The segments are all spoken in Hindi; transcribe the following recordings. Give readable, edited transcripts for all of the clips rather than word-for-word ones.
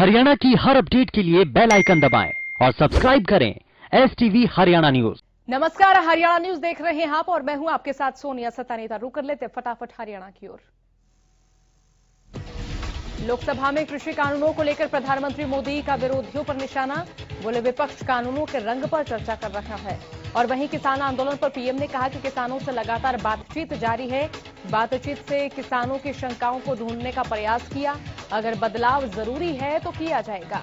हरियाणा की हर अपडेट के लिए बेल आइकन दबाएं और सब्सक्राइब करें STV हरियाणा न्यूज। नमस्कार, हरियाणा न्यूज देख रहे हैं आप और मैं हूं आपके साथ सोनिया सतानेता। रुक कर लेते फटाफट हरियाणा की ओर। लोकसभा में कृषि कानूनों को लेकर प्रधानमंत्री मोदी का विरोधियों पर निशाना। बोले विपक्ष कानूनों के रंग पर चर्चा कर रहा है। और वहीं किसान आंदोलन पर पीएम ने कहा कि किसानों से लगातार बातचीत जारी है। बातचीत से किसानों की शंकाओं को ढूंढने का प्रयास किया। अगर बदलाव जरूरी है तो किया जाएगा।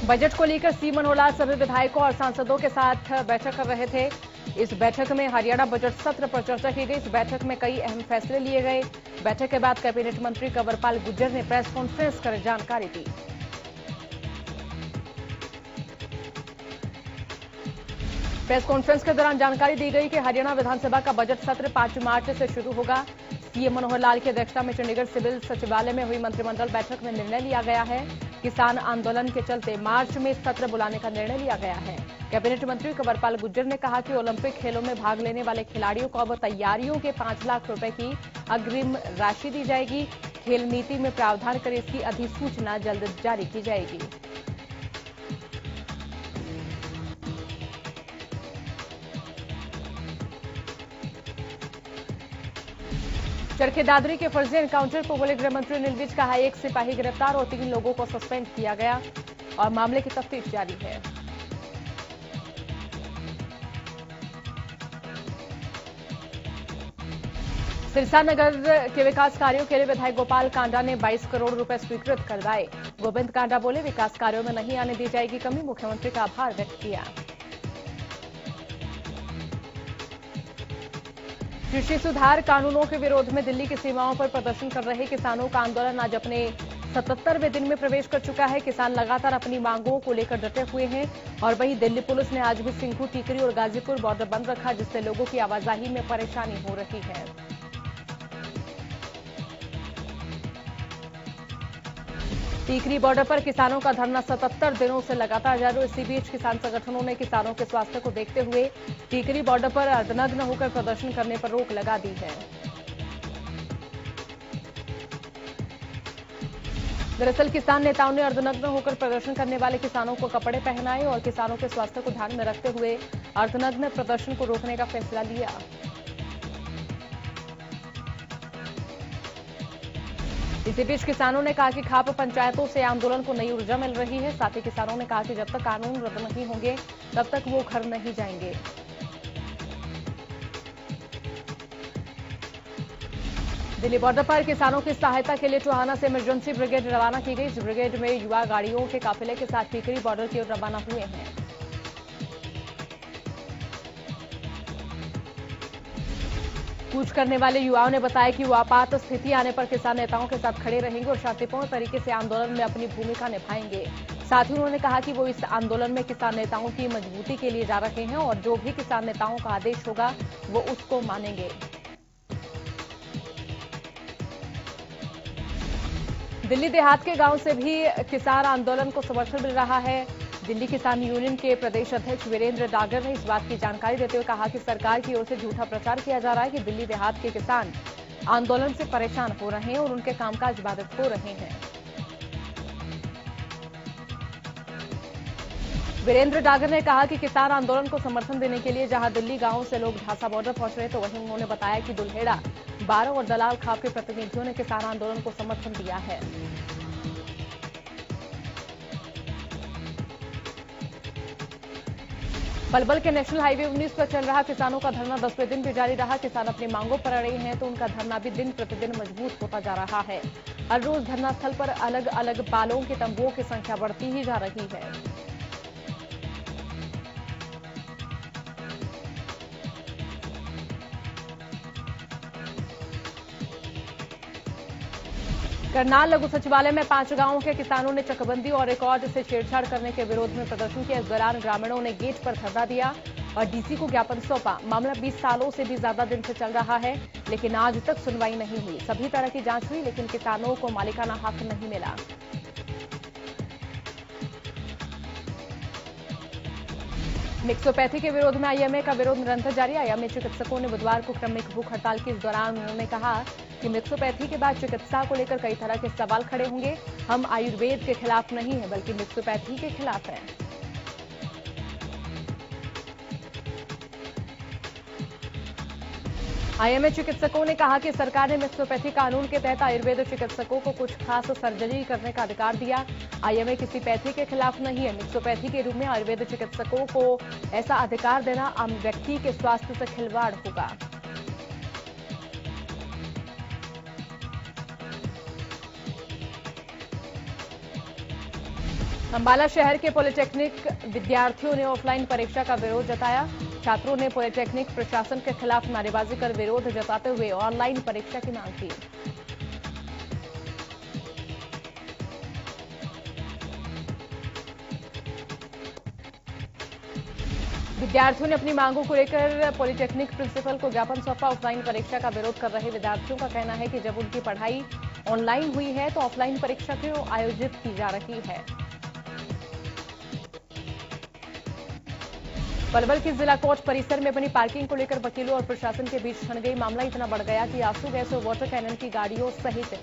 बजट को लेकर सी मनोहरलाल सभी विधायकों और सांसदों के साथ बैठक कर रहे थे। इस बैठक में हरियाणा बजट सत्र पर चर्चा की गई। इस बैठक में कई अहम फैसले लिए गए। बैठक के बाद कैबिनेट मंत्री कंवरपाल गुर्जर ने प्रेस कॉन्फ्रेंस कर जानकारी दी। प्रेस कॉन्फ्रेंस के दौरान जानकारी दी गई कि हरियाणा विधानसभा का बजट सत्र 5 मार्च से शुरू होगा। सीएम मनोहर लाल की अध्यक्षता में चंडीगढ़ सिविल सचिवालय में हुई मंत्रिमंडल बैठक में निर्णय लिया गया है। किसान आंदोलन के चलते मार्च में सत्र बुलाने का निर्णय लिया गया है। कैबिनेट मंत्री कंवरपाल गुर्जर ने कहा कि ओलंपिक खेलों में भाग लेने वाले खिलाड़ियों को अब तैयारियों के 5 लाख रुपए की अग्रिम राशि दी जाएगी। खेल नीति में प्रावधान कर इसकी अधिसूचना जल्द जारी की जाएगी। चरखे दादरी के फर्जी एनकाउंटर पर बोले गृह मंत्री अनिल विज। कहा 1 सिपाही गिरफ्तार और 3 लोगों को सस्पेंड किया गया और मामले की तफ्तीश जारी है। सिरसा नगर के विकास कार्यों के लिए विधायक गोपाल कांडा ने 22 करोड़ रुपए स्वीकृत करवाए। गोविंद कांडा बोले विकास कार्यों में नहीं आने दी जाएगी कमी। मुख्यमंत्री का आभार व्यक्त किया। कृषि सुधार कानूनों के विरोध में दिल्ली की सीमाओं पर प्रदर्शन कर रहे किसानों का आंदोलन आज अपने 77वें दिन में प्रवेश कर चुका है। किसान लगातार अपनी मांगों को लेकर डटे हुए हैं और वहीं दिल्ली पुलिस ने आज भी सिंघू, टीकरी और गाजीपुर बॉर्डर बंद रखा, जिससे लोगों की आवाजाही में परेशानी हो रही है। टीकरी बॉर्डर पर किसानों का धरना 77 दिनों से लगातार जारी। इसी बीच किसान संगठनों ने किसानों के स्वास्थ्य को देखते हुए टीकरी बॉर्डर पर अर्धनग्न होकर प्रदर्शन करने पर रोक लगा दी है। दरअसल किसान नेताओं ने अर्धनग्न होकर प्रदर्शन करने वाले किसानों को कपड़े पहनाए और किसानों के स्वास्थ्य को ध्यान में रखते हुए अर्धनग्न प्रदर्शन को रोकने का फैसला लिया। इसी बीच किसानों ने कहा कि खाप पंचायतों से आंदोलन को नई ऊर्जा मिल रही है। साथ ही किसानों ने कहा कि जब तक कानून रद्द नहीं होंगे तब तक वो घर नहीं जाएंगे। दिल्ली बॉर्डर पर किसानों की सहायता के लिए टोहाना से इमरजेंसी ब्रिगेड रवाना की गई। इस ब्रिगेड में युवा गाड़ियों के काफिले के साथ टीकरी बॉर्डर की ओर रवाना हुए हैं। कूच करने वाले युवाओं ने बताया कि वो आपात स्थिति आने पर किसान नेताओं के साथ खड़े रहेंगे और शांतिपूर्ण तरीके से आंदोलन में अपनी भूमिका निभाएंगे। साथ ही उन्होंने कहा कि वो इस आंदोलन में किसान नेताओं की मजबूती के लिए जा रहे हैं और जो भी किसान नेताओं का आदेश होगा वो उसको मानेंगे। दिल्ली देहात के गांव से भी किसान आंदोलन को समर्थन मिल रहा है। दिल्ली किसान यूनियन के प्रदेश अध्यक्ष वीरेंद्र डागर ने इस बात की जानकारी देते हुए कहा कि सरकार की ओर से झूठा प्रचार किया जा रहा है कि दिल्ली देहात के किसान आंदोलन से परेशान हो रहे हैं और उनके कामकाज बाधित हो रहे हैं। वीरेंद्र डागर ने कहा कि किसान आंदोलन को समर्थन देने के लिए जहां दिल्ली गांव से लोग ढासा बॉर्डर पहुंच रहे तो वहीं उन्होंने बताया कि दुल्हेड़ा, बारो और दलाल खाप के प्रतिनिधियों ने किसान आंदोलन को समर्थन दिया है। पलवल के नेशनल हाईवे 19 पर चल रहा किसानों का धरना 10वें दिन भी जारी रहा। किसान अपनी मांगों पर अड़े हैं तो उनका धरना भी दिन प्रतिदिन मजबूत होता जा रहा है। हर रोज धरना स्थल पर अलग अलग पालों के तंबुओं की संख्या बढ़ती ही जा रही है। करनाल लघु सचिवालय में 5 गांवों के किसानों ने चकबंदी और रिकॉर्ड से छेड़छाड़ करने के विरोध में प्रदर्शन किया। इस दौरान ग्रामीणों ने गेट पर धरना दिया और डीसी को ज्ञापन सौंपा। मामला 20 सालों से भी ज्यादा दिन से चल रहा है, लेकिन आज तक सुनवाई नहीं हुई। सभी तरह की जांच हुई, लेकिन किसानों को मालिकाना हक नहीं मिला। मिक्सोपैथी के विरोध में आईएमए का विरोध निरंतर जारी। आईएमए चिकित्सकों ने बुधवार को क्रमिक भूख हड़ताल की। इस दौरान उन्होंने कहा कि मिक्सोपैथी के बाद चिकित्सा को लेकर कई तरह के सवाल खड़े होंगे। हम आयुर्वेद के खिलाफ नहीं हैं, बल्कि मिक्सोपैथी के खिलाफ हैं। आईएमए चिकित्सकों ने कहा कि सरकार ने मिक्सोपैथी कानून के तहत आयुर्वेद चिकित्सकों को कुछ खास सर्जरी करने का अधिकार दिया। आईएमए किसी पैथी के खिलाफ नहीं है। मिक्सोपैथी के रूप में आयुर्वेद चिकित्सकों को ऐसा अधिकार देना आम व्यक्ति के स्वास्थ्य से खिलवाड़ होगा। अंबाला शहर के पॉलिटेक्निक विद्यार्थियों ने ऑफलाइन परीक्षा का विरोध जताया। छात्रों ने पॉलिटेक्निक प्रशासन के खिलाफ नारेबाजी कर विरोध जताते हुए ऑनलाइन परीक्षा की मांग की। विद्यार्थियों ने अपनी मांगों को लेकर पॉलिटेक्निक प्रिंसिपल को ज्ञापन सौंपा। ऑफलाइन परीक्षा का विरोध कर रहे विद्यार्थियों का कहना है कि जब उनकी पढ़ाई ऑनलाइन हुई है तो ऑफलाइन परीक्षा क्यों आयोजित की जा रही है। पलवल की जिला कोर्ट परिसर में बनी पार्किंग को लेकर वकीलों और प्रशासन के बीच छिड़ गई। मामला इतना बढ़ गया कि आंसू गैस और वाटर कैनन की गाड़ियों सहित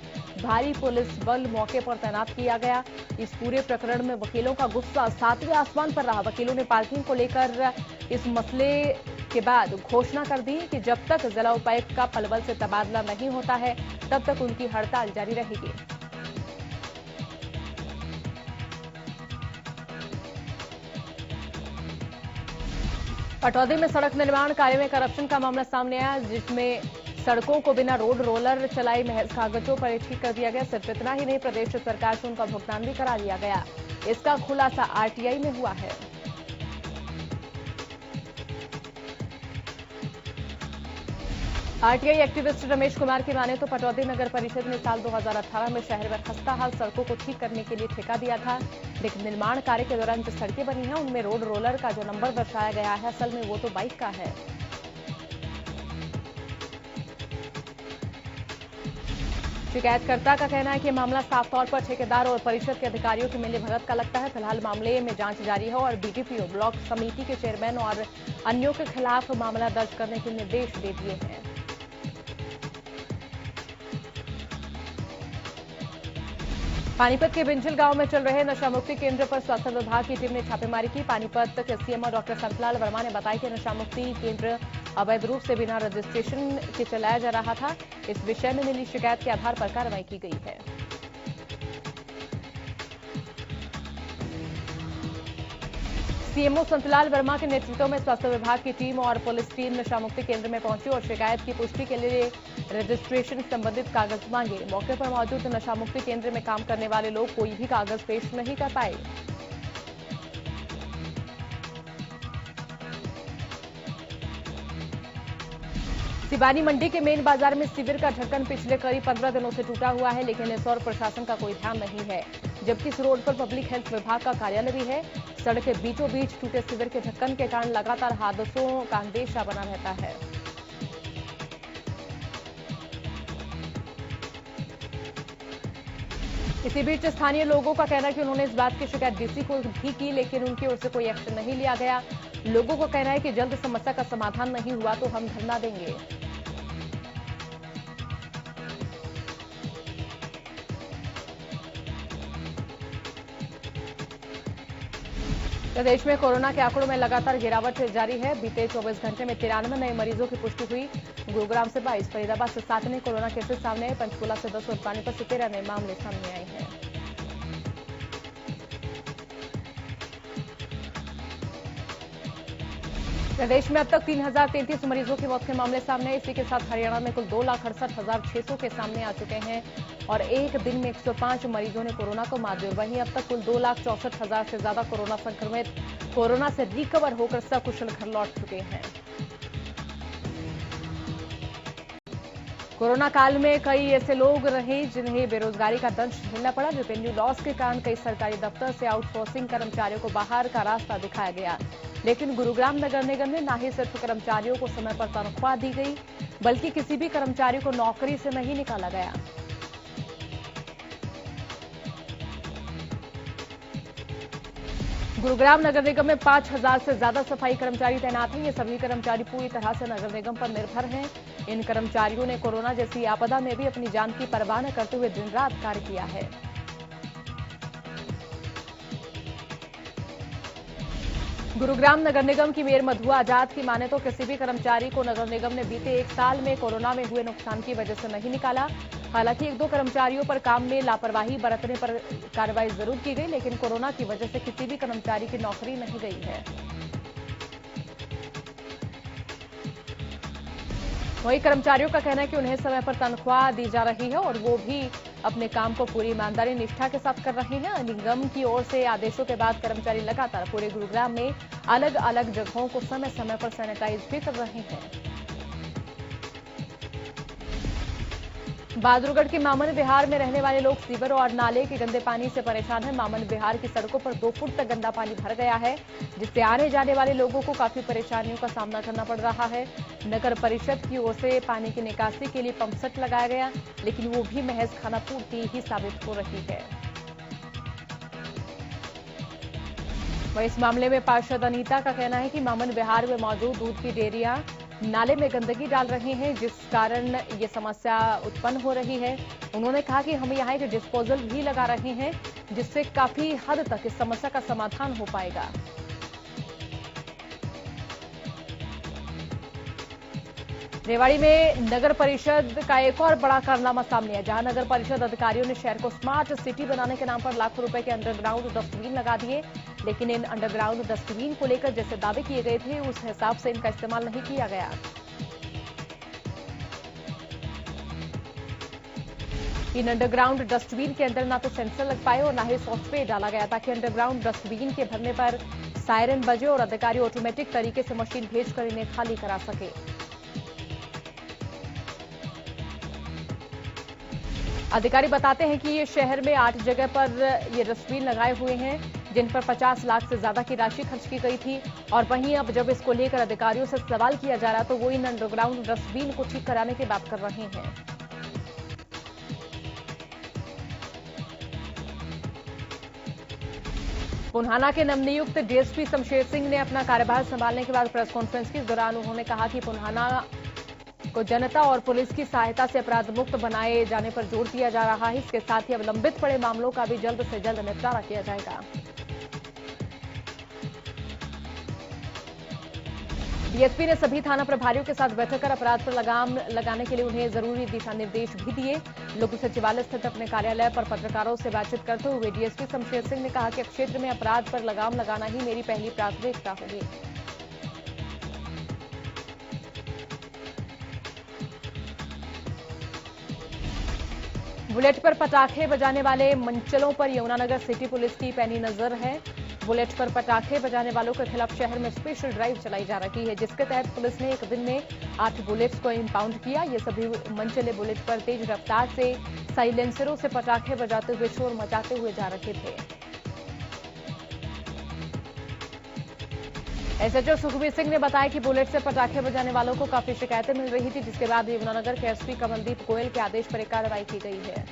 भारी पुलिस बल मौके पर तैनात किया गया। इस पूरे प्रकरण में वकीलों का गुस्सा सातवें आसमान पर रहा। वकीलों ने पार्किंग को लेकर इस मसले के बाद घोषणा कर दी कि जब तक जिला उपायुक्त का पलवल से तबादला नहीं होता है तब तक उनकी हड़ताल जारी रहेगी। पटौदी में सड़क निर्माण कार्य में करप्शन का मामला सामने आया, जिसमें सड़कों को बिना रोड रोलर चलाए महज कागजों पर ठीक कर दिया गया। सिर्फ इतना ही नहीं, प्रदेश सरकार से उनका भुगतान भी करा लिया गया। इसका खुलासा आरटीआई में हुआ है। आरटीआई एक्टिविस्ट रमेश कुमार की माने तो पटौदी नगर परिषद ने साल 2018 में शहर में खस्ताहाल सड़कों को ठीक करने के लिए ठेका दिया था, लेकिन निर्माण कार्य के दौरान जो सड़कें बनी हैं उनमें रोड रोलर का जो नंबर दर्शाया गया है असल में वो तो बाइक का है। शिकायतकर्ता का कहना है कि मामला साफ तौर पर ठेकेदार और परिषद के अधिकारियों की मिलीभगत का लगता है। फिलहाल मामले में जांच जारी है और बीडीपीओ ब्लॉक समिति के चेयरमैन और अन्यों के खिलाफ मामला दर्ज करने के निर्देश दे दिए हैं। पानीपत के बिंजल गांव में चल रहे नशा मुक्ति केंद्र पर स्वास्थ्य विभाग की टीम ने छापेमारी की। पानीपत के सीएमओ डॉक्टर संतलाल वर्मा ने बताया कि नशा मुक्ति केंद्र अवैध रूप से बिना रजिस्ट्रेशन के चलाया जा रहा था। इस विषय में मिली शिकायत के आधार पर कार्रवाई की गई है। सीएमओ संतलाल वर्मा के नेतृत्व में स्वास्थ्य विभाग की टीम और पुलिस टीम नशा मुक्ति केंद्र में पहुंची और शिकायत की पुष्टि के लिए रजिस्ट्रेशन संबंधित कागज मांगे। मौके पर मौजूद नशा मुक्ति केंद्र में काम करने वाले लोग कोई भी कागज पेश नहीं कर पाए। सिवानी मंडी के मेन बाजार में शिविर का ढक्कन पिछले करीब 15 दिनों से टूटा हुआ है, लेकिन इस और प्रशासन का कोई ध्यान नहीं है, जबकि इस रोड पर पब्लिक हेल्थ विभाग का कार्यालय भी है। सड़क के बीचों बीच टूटे शिविर के ढक्कन के कारण लगातार हादसों का अंदेशा बना रहता है। इसी बीच स्थानीय लोगों का कहना है कि उन्होंने इस बात की शिकायत डीसी को भी की, लेकिन उनकी ओर से कोई एक्शन नहीं लिया गया। लोगों का कहना है कि जल्द समस्या का समाधान नहीं हुआ तो हम धरना देंगे। प्रदेश में कोरोना के आंकड़ों में लगातार गिरावट जारी है। बीते 24 घंटे में 93 नए मरीजों की पुष्टि हुई। गुरुग्राम से 22, फरीदाबाद से 7 नए कोरोना केसेस सामने आए। पंचकुला से 10 और पानीपत से 13 नए मामले सामने आए हैं। प्रदेश में अब तक 3033 मरीजों की मौत के मामले सामने आए। इसी के साथ हरियाणा में कुल 2,68,600 के सामने आ चुके हैं और एक दिन में 105 मरीजों ने कोरोना को मात दी। वहीं अब तक कुल 2,64,000 से ज्यादा कोरोना संक्रमित कोरोना से रिकवर होकर सकुशल घर लौट चुके हैं। कोरोना काल में कई ऐसे लोग रहे जिन्हें बेरोजगारी का दंश झेलना पड़ा। रेवेन्यू लॉस के कारण कई सरकारी दफ्तर से आउटसोर्सिंग कर्मचारियों को बाहर का रास्ता दिखाया गया, लेकिन गुरुग्राम नगर निगम में न ही सिर्फ कर्मचारियों को समय पर तनख्वाह दी गई, बल्कि किसी भी कर्मचारी को नौकरी से नहीं निकाला गया। गुरुग्राम नगर निगम में 5,000 से ज्यादा सफाई कर्मचारी तैनात हैं। ये सभी कर्मचारी पूरी तरह से नगर निगम पर निर्भर हैं। इन कर्मचारियों ने कोरोना जैसी आपदा में भी अपनी जान की परवाह न करते हुए दिन रात कार्य किया है। गुरुग्राम नगर निगम की मेयर मधुआ आजाद की माने तो किसी भी कर्मचारी को नगर निगम ने बीते 1 साल में कोरोना में हुए नुकसान की वजह से नहीं निकाला। हालांकि 1-2 कर्मचारियों पर काम में लापरवाही बरतने पर कार्रवाई जरूर की गई, लेकिन कोरोना की वजह से किसी भी कर्मचारी की नौकरी नहीं गई है। वहीं कर्मचारियों का कहना है कि उन्हें समय पर तनख्वाह दी जा रही है और वो भी अपने काम को पूरी ईमानदारी निष्ठा के साथ कर रहे हैं। निगम की ओर से आदेशों के बाद कर्मचारी लगातार पूरे गुरुग्राम में अलग अलग जगहों को समय समय पर सैनिटाइज भी कर रहे हैं। बहादुरगढ़ के मामन विहार में रहने वाले लोग सीवर और नाले के गंदे पानी से परेशान हैं। मामन विहार की सड़कों पर 2 फुट तक गंदा पानी भर गया है, जिससे आने जाने वाले लोगों को काफी परेशानियों का सामना करना पड़ रहा है। नगर परिषद की ओर से पानी की निकासी के लिए पंप सेट लगाया गया, लेकिन वो भी महज खानापूर्ति ही साबित हो रही है। वहीं इस मामले में पार्षद अनीता का कहना है कि मामन विहार में मौजूद दूध की डेयरियां नाले में गंदगी डाल रही हैं, जिस कारण ये समस्या उत्पन्न हो रही है। उन्होंने कहा कि हम यहाँ एक डिस्पोजल भी लगा रहे हैं, जिससे काफी हद तक इस समस्या का समाधान हो पाएगा। रेवाड़ी में नगर परिषद का एक और बड़ा कारनामा सामने आया, जहां नगर परिषद अधिकारियों ने शहर को स्मार्ट सिटी बनाने के नाम पर लाखों रुपए के अंडरग्राउंड डस्टबिन लगा दिए, लेकिन इन अंडरग्राउंड डस्टबिन को लेकर जैसे दावे किए गए थे उस हिसाब से इनका इस्तेमाल नहीं किया गया। इन अंडरग्राउंड डस्टबिन के अंदर ना तो सेंसर लग पाए और ना ही सॉफ्टवेयर डाला गया, ताकि अंडरग्राउंड डस्टबिन के भरने पर सायरन बजे और अधिकारी ऑटोमेटिक तरीके से मशीन भेजकर इन्हें खाली करा सके। अधिकारी बताते हैं कि ये शहर में 8 जगह पर ये डस्टबिन लगाए हुए हैं, जिन पर 50 लाख से ज्यादा की राशि खर्च की गई थी। और वहीं अब जब इसको लेकर अधिकारियों से सवाल किया जा रहा तो वो इन अंडरग्राउंड डस्टबिन को ठीक कराने की बात कर रहे हैं। पुन्हाना के नवनियुक्त डीएसपी शमशेर सिंह ने अपना कार्यभार संभालने के बाद प्रेस कॉन्फ्रेंस के दौरान उन्होंने कहा कि पुन्हाना को जनता और पुलिस की सहायता से अपराध मुक्त बनाए जाने पर जोर दिया जा रहा है। इसके साथ ही अब लंबित पड़े मामलों का भी जल्द से जल्द निपटारा किया जाएगा। डीएसपी ने सभी थाना प्रभारियों के साथ बैठक कर अपराध पर लगाम लगाने के लिए उन्हें जरूरी दिशा निर्देश भी दिए। लोक सचिवालय स्थित अपने कार्यालय पर पत्रकारों से बातचीत करते हुए डीएसपी शमशेर सिंह ने कहा कि क्षेत्र में अपराध पर लगाम लगाना ही मेरी पहली प्राथमिकता होगी। बुलेट पर पटाखे बजाने वाले मंचलों पर यमुनानगर सिटी पुलिस की पैनी नजर है। बुलेट पर पटाखे बजाने वालों के खिलाफ शहर में स्पेशल ड्राइव चलाई जा रही है, जिसके तहत पुलिस ने एक दिन में 8 बुलेट्स को इंपाउंड किया। ये सभी मंचले बुलेट पर तेज रफ्तार से साइलेंसरों से पटाखे बजाते हुए शोर मचाते हुए जा रहे थे। एसएचओ सुखबीर सिंह ने बताया कि बुलेट से पटाखे बजाने वालों को काफी शिकायतें मिल रही थी, जिसके बाद यमुनानगर के एसपी कमलदीप गोयल के आदेश पर एक कार्रवाई की गई है।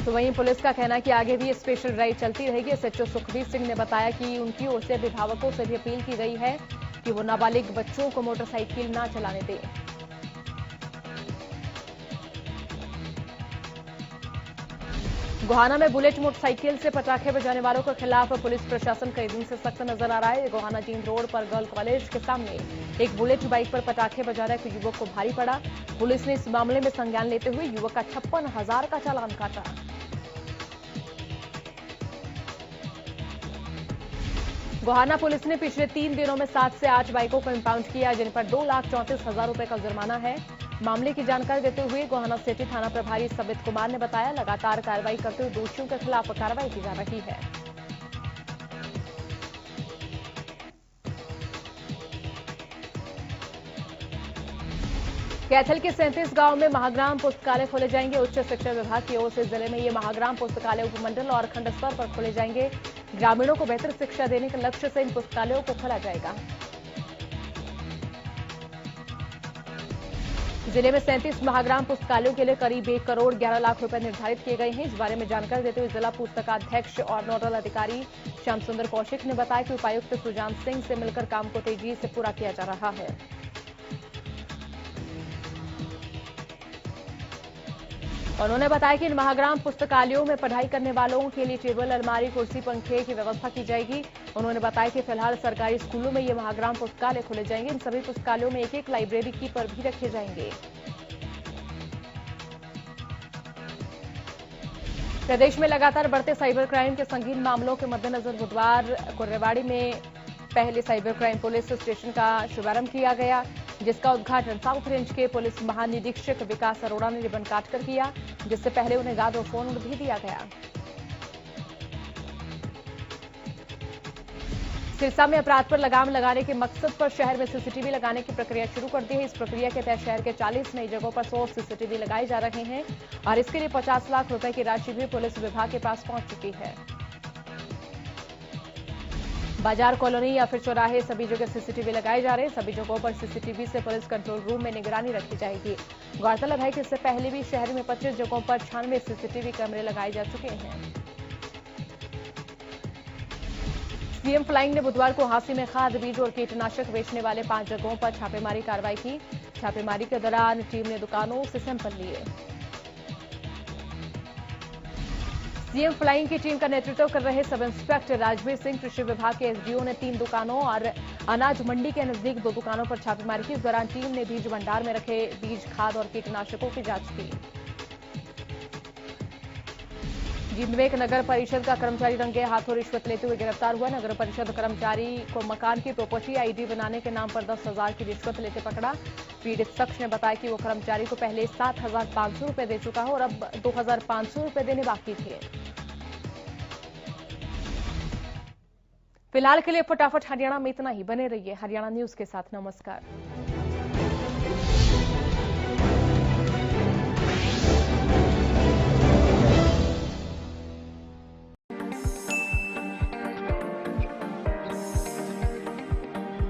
तो वहीं पुलिस का कहना है कि आगे भी स्पेशल ड्राइव चलती रहेगी। एसएचओ सुखबीर सिंह ने बताया कि उनकी ओर से अभिभावकों से भी अपील की गई है कि वो नाबालिग बच्चों को मोटरसाइकिल न चलाने दें। गोहाना में बुलेट मोटरसाइकिल से पटाखे बजाने वालों के खिलाफ पुलिस प्रशासन कई दिन से सख्त नजर आ रहा है। गोहाना जींद रोड पर गर्ल कॉलेज के सामने एक बुलेट बाइक पर पटाखे बजा रहे एक युवक को भारी पड़ा। पुलिस ने इस मामले में संज्ञान लेते हुए युवक का 56,000 का चालान काटा। गोहाना पुलिस ने पिछले 3 दिनों में 7 से 8 बाइकों को इंपाउंड किया, जिन पर 2,34,000 रुपए का जुर्माना है। मामले की जानकारी देते हुए गोहाना सिटी थाना प्रभारी सबित कुमार ने बताया, लगातार कार्रवाई करते हुए दोषियों के खिलाफ कार्रवाई की जा रही है। कैथल के 37 गांव में महाग्राम पुस्तकालय खोले जाएंगे। उच्च शिक्षा विभाग की ओर से जिले में ये महाग्राम पुस्तकालय उपमंडल और खंड स्तर पर खोले जाएंगे। ग्रामीणों को बेहतर शिक्षा देने के लक्ष्य से इन पुस्तकालयों को खोला जाएगा। जिले में 37 महाग्राम पुस्तकालयों के लिए करीब 1 करोड़ 11 लाख रुपए निर्धारित किए गए हैं। इस बारे में जानकारी देते हुए जिला पुस्तकाध्यक्ष और नोडल अधिकारी श्याम सुंदर कौशिक ने बताया कि उपायुक्त सुजान सिंह से मिलकर काम को तेजी से पूरा किया जा रहा है। उन्होंने बताया कि इन महाग्राम पुस्तकालयों में पढ़ाई करने वालों के लिए टेबल, अलमारी, कुर्सी, पंखे की व्यवस्था की जाएगी। उन्होंने बताया कि फिलहाल सरकारी स्कूलों में ये महाग्राम पुस्तकालय खोले जाएंगे। इन सभी पुस्तकालयों में एक लाइब्रेरी कीपर भी रखे जाएंगे। प्रदेश में लगातार बढ़ते साइबर क्राइम के संगीन मामलों के मद्देनजर बुधवार को रेवाड़ी में पहले साइबर क्राइम पुलिस स्टेशन का शुभारंभ किया गया, जिसका उद्घाटन साउथ रेंज के पुलिस महानिरीक्षक विकास अरोड़ा ने रिबन काटकर किया, जिससे पहले उन्हें गार्ड फोन भी दिया गया। सिरसा में अपराध पर लगाम लगाने के मकसद पर शहर में सीसीटीवी लगाने की प्रक्रिया शुरू कर दी है। इस प्रक्रिया के तहत शहर के 40 नई जगहों पर 100 सीसीटीवी लगाए जा रहे हैं और इसके लिए 50 लाख रुपए की राशि भी पुलिस विभाग के पास पहुंच चुकी है। बाजार, कॉलोनी या फिर चौराहे सभी जगह सीसीटीवी लगाए जा रहे हैं। सभी जगहों पर सीसीटीवी से पुलिस कंट्रोल रूम में निगरानी रखी जाएगी। गौरतलब है कि इससे पहले भी शहर में 25 जगहों पर 96 सीसीटीवी कैमरे लगाए जा चुके हैं। सीएम फ्लाइंग ने बुधवार को हांसी में खाद, बीज और कीटनाशक बेचने वाले 5 जगहों पर छापेमारी कार्रवाई की। छापेमारी के दौरान टीम ने दुकानों से सैंपल लिए। सीएम फ्लाइंग की टीम का नेतृत्व कर रहे सब इंस्पेक्टर राजवीर सिंह, कृषि विभाग के एसडीओ ने 3 दुकानों और अनाज मंडी के नजदीक 2 दुकानों पर छापेमारी की। इस दौरान टीम ने बीज भंडार में रखे बीज, खाद और कीटनाशकों की जांच की। जींद में एक नगर परिषद का कर्मचारी रंगे हाथों रिश्वत लेते हुए गिरफ्तार हुआ। नगर परिषद कर्मचारी को मकान की प्रॉपर्टी आईडी बनाने के नाम पर 10,000 की रिश्वत लेते पकड़ा। पीड़ित शख्स ने बताया कि वो कर्मचारी को पहले 7,500 रुपए दे चुका है और अब 2,500 रुपए देने बाकी थे। फिलहाल के लिए फटाफट हरियाणा में इतना ही। बने रहिए हरियाणा न्यूज के साथ। नमस्कार।